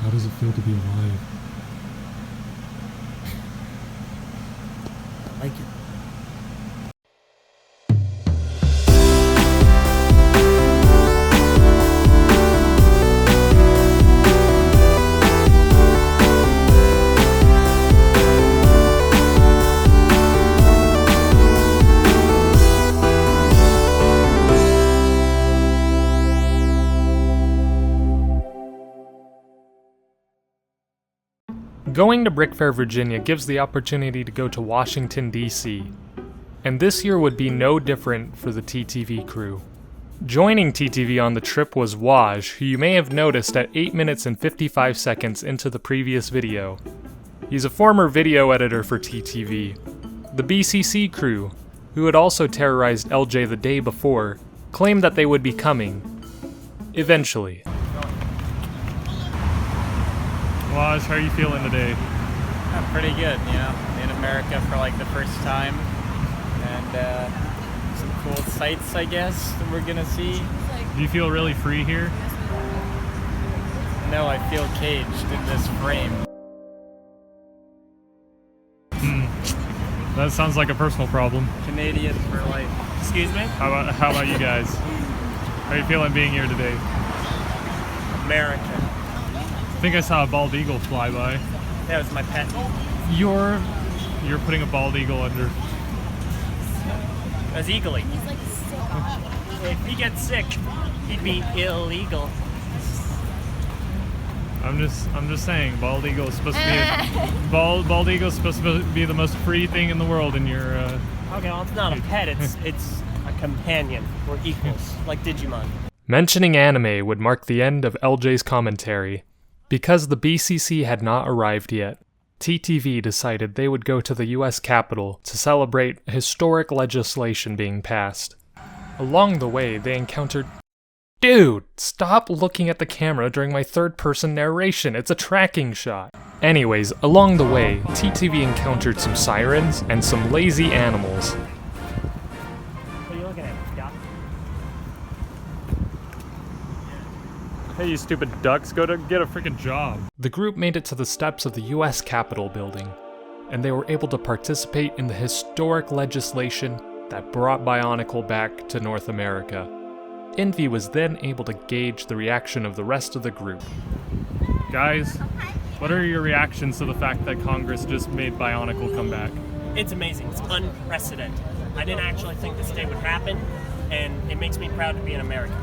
How does it feel to be alive? I like it. Going to BrickFair, Virginia gives the opportunity to go to Washington, D.C. And this year would be no different for the TTV crew. Joining TTV on the trip was Waj, who you may have noticed at 8 minutes and 55 seconds into the previous video. He's a former video editor for TTV. The BCC crew, who had also terrorized LJ the day before, claimed that they would be coming. Eventually. Waj, how are you feeling today? I'm pretty good, you know, in America for like the first time, and some cool sights, I guess, that we're gonna see. Do you feel really free here? No, I feel caged in this frame. That sounds like a personal problem. Canadian for life. Excuse me? How about you guys? How are you feeling being here today? American. I think I saw a bald eagle fly by. That was my pet. You're putting a bald eagle under. That's eagly. If he gets sick, he'd be illegal. I'm just saying, bald eagle is supposed to be bald eagle is supposed to be the most free thing in the world, and you're. Okay, well, it's not a pet. It's a companion. We're equals, like Digimon. Mentioning anime would mark the end of LJ's commentary. Because the BCC had not arrived yet, TTV decided they would go to the US Capitol to celebrate historic legislation being passed. Along the way, they encountered... Dude, stop looking at the camera during my third-person narration, it's a tracking shot. Anyways, along the way, TTV encountered some sirens and some lazy animals. What are you looking at, Scott? Hey, you stupid ducks, go to get a freaking job. The group made it to the steps of the US Capitol building, and they were able to participate in the historic legislation that brought BIONICLE back to North America. Envy was then able to gauge the reaction of the rest of the group. Guys, what are your reactions to the fact that Congress just made BIONICLE come back? It's amazing. It's unprecedented. I didn't actually think this day would happen, and it makes me proud to be an American.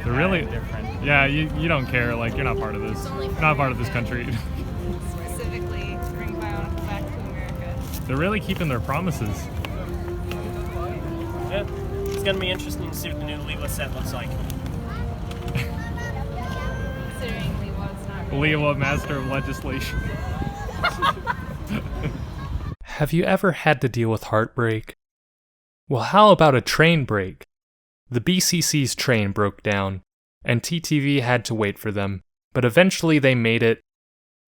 They're really different. Yeah, you don't care, like, you're not part of this. You're not part of this country. Specifically to bring BIONICLE back to America. They're really keeping their promises. Yeah, it's gonna be interesting to see what the new Leela set looks like. Considering Leela's not Leela, Master of Legislation. Have you ever had to deal with heartbreak? Well, how about a train break? The BCC's train broke down, and TTV had to wait for them, but eventually they made it,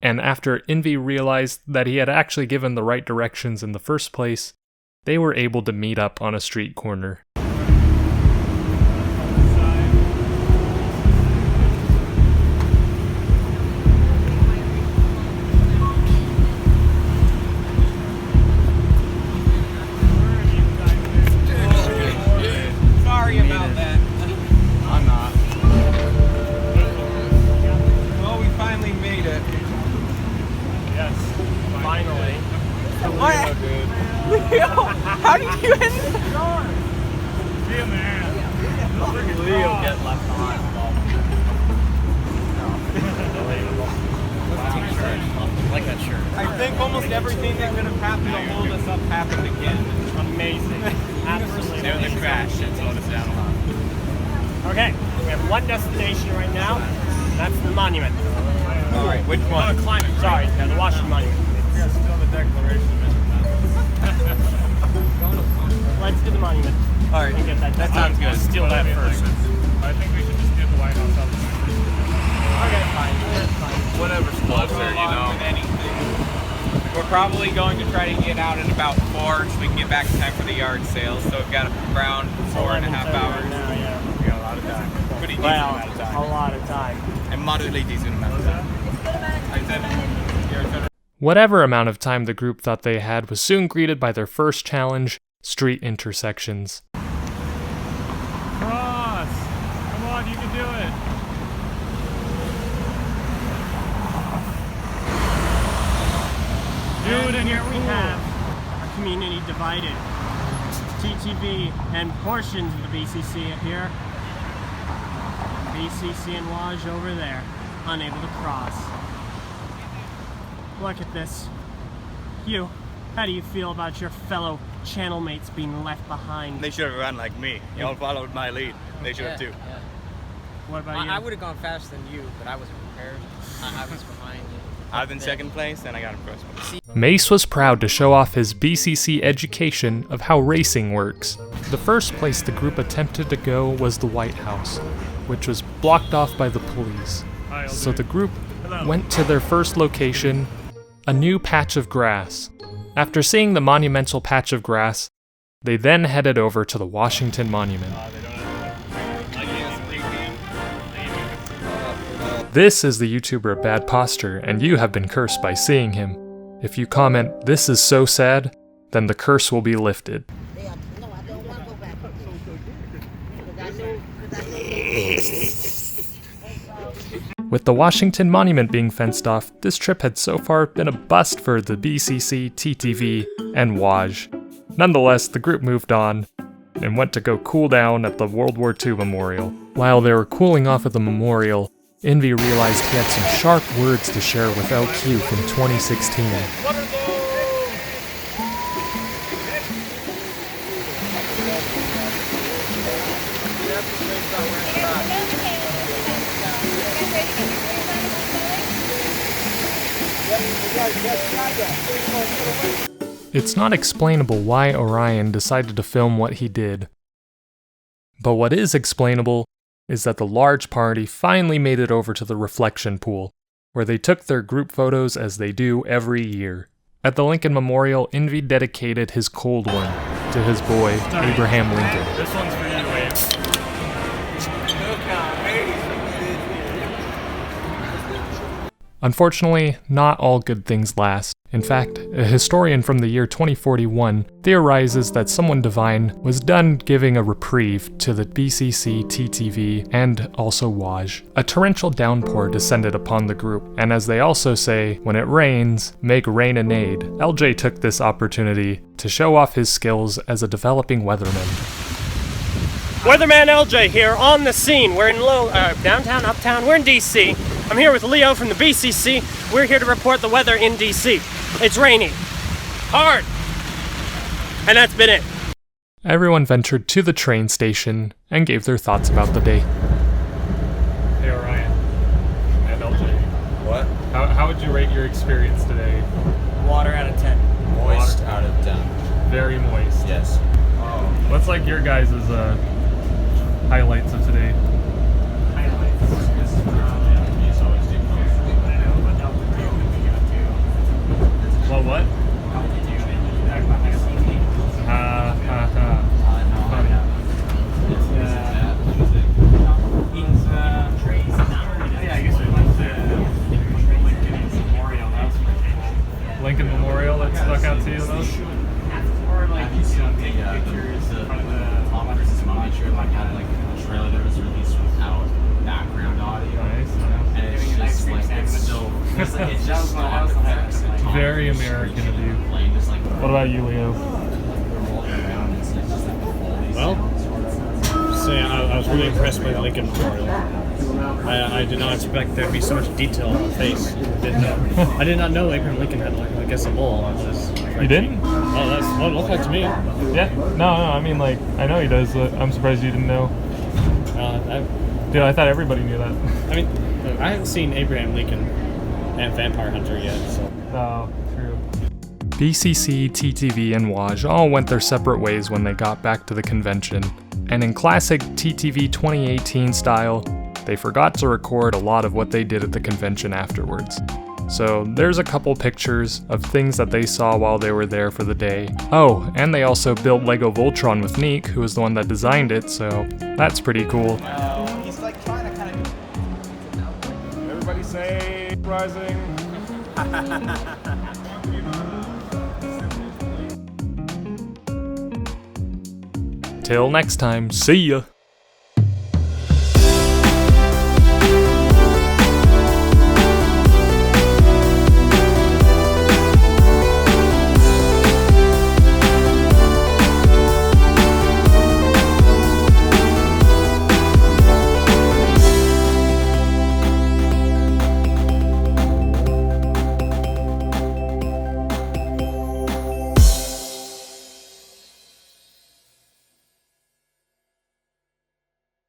and after Envy realized that he had actually given the right directions in the first place, they were able to meet up on a street corner. Sorry about that. I'm not. Well, we finally made it. Yes, finally. What? Leo, how did you end up? Yeah, man. Leo get left on. I like that shirt. I think almost everything that could have happened to hold us up happened again. Amazing. Absolutely. There the crash that slowed us down a lot. Okay, we have one destination right now. That's the monument. All right, which one? Sorry, the Washington Monument. Yes, still the Declaration. Let's do the monument. All right, That sounds good. Steal that first. I think we should just get the White House out of the country. Okay, fine. That's fine. Whatever's closer, you know. Anything. We're probably going to try to get out at about 4 so we can get back in time for the yard sale. So we've got around 4.5 hours. Now, yeah. We got a lot of time. Pretty decent Well, amount of time. a lot of time. And moderately decent amount of time. Whatever amount of time the group thought they had was soon greeted by their first challenge, street intersections. Cross! Come on, you can do it! And here we have our community divided. TTV and portions of the BCC up here. BCC and Waj over there, unable to cross. Look at this. How do you feel about your fellow channel mates being left behind? They should have run like me. Y'all followed my lead. They should have too. Yeah. What about you? I would have gone faster than you, but I wasn't prepared. I was behind you. I was in second place, and I got in first place. Mace was proud to show off his BCC education of how racing works. The first place the group attempted to go was the White House, which was blocked off by the police. So the group went to their first location, a new patch of grass. After seeing the monumental patch of grass, they then headed over to the Washington Monument. This is the YouTuber Bad Posture, and you have been cursed by seeing him. If you comment, "This is so sad," then the curse will be lifted. With the Washington Monument being fenced off, this trip had so far been a bust for the BCC, TTV, and Waj. Nonetheless, the group moved on and went to go cool down at the World War II Memorial. While they were cooling off at the memorial, Envy realized he had some sharp words to share with LQ from 2016. It's not explainable why Orion decided to film what he did. But what is explainable is that the large party finally made it over to the reflection pool, where they took their group photos as they do every year. At the Lincoln Memorial, Envy dedicated his cold one to his boy, Abraham Lincoln. This one's for you, Wade. Unfortunately, not all good things last. In fact, a historian from the year 2041 theorizes that someone divine was done giving a reprieve to the BCC, TTV, and also Waj. A torrential downpour descended upon the group, and as they also say, when it rains, make rain an aid. LJ took this opportunity to show off his skills as a developing weatherman. Weatherman LJ here on the scene. We're in downtown, uptown. We're in DC. I'm here with Leo from the BCC. We're here to report the weather in DC. It's rainy. Hard. And that's been it. Everyone ventured to the train station and gave their thoughts about the day. Hey, Orion. And LJ. What? How would you rate your experience today? Water out of 10. Moist out of 10. Very moist. Yes. What's like your guys' highlights of today? Well, what? Lincoln Memorial, that stuck out to you the most? Or like you see pictures of Toa Masters of Legislation, like had like a trailer that was released without background audio. Nice. And it's just like it's so it's just stock effects. Very American of you. What about you, Leo? Well, I was really impressed by the Lincoln Memorial. I did not expect there to be so much detail on the face. I did not know Abraham Lincoln had, like, I guess, a mole on his. You didn't? Oh, that's what it looked like to me. Yeah. No, I mean, like, I know he does. I'm surprised you didn't know. Dude, I thought everybody knew that. I mean, I haven't seen Abraham Lincoln and Vampire Hunter yet, so. Oh, true. BCC, TTV, and Waj all went their separate ways when they got back to the convention. And in classic TTV 2018 style, they forgot to record a lot of what they did at the convention afterwards. So there's a couple pictures of things that they saw while they were there for the day. Oh, and they also built Lego Voltron with Neek, who was the one that designed it, so that's pretty cool. He's like trying to kind of... Everybody say rising. Till next time, see ya!